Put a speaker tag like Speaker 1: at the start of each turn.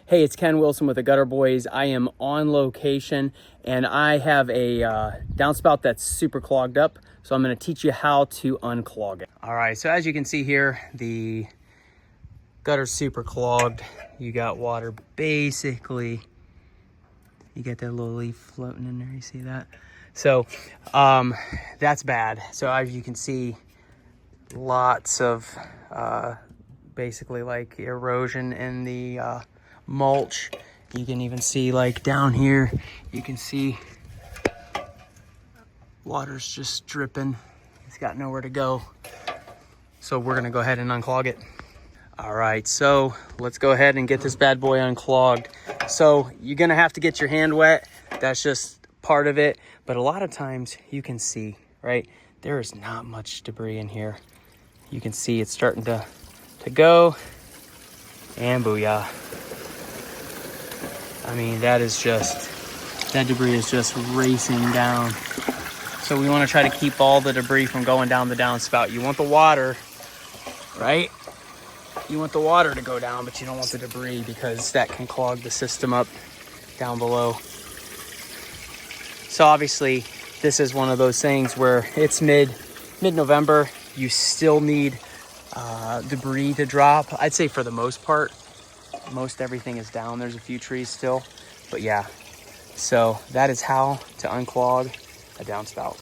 Speaker 1: Hey, it's Ken Wilson with the Gutter Boys. I am on location and I have a downspout that's super clogged up. So I'm going to teach you how to unclog it. All right, so as you can see here, the gutter's super clogged. You got water basically, you get that little leaf floating in there, you see that? So that's bad. So as you can see, lots of basically like erosion in the mulch. You can even see like down here, you can see water's just dripping. It's got nowhere to go. So we're gonna go ahead and unclog it. All right, so let's go ahead and get this bad boy unclogged. So you're gonna have to get your hand wet. That's just part of it. But a lot of times you can see, right? There is not much debris in here. You can see it's starting to go, and booyah. I mean, that debris is just racing down. So we want to try to keep all the debris from going down the downspout. You want the water, right? You want the water to go down, but you don't want the debris because that can clog the system up down below. So obviously, this is one of those things where it's mid-November. You still need debris to drop. I'd say for the most part, most everything is down. There's a few trees still, but yeah. So that is how to unclog a downspout.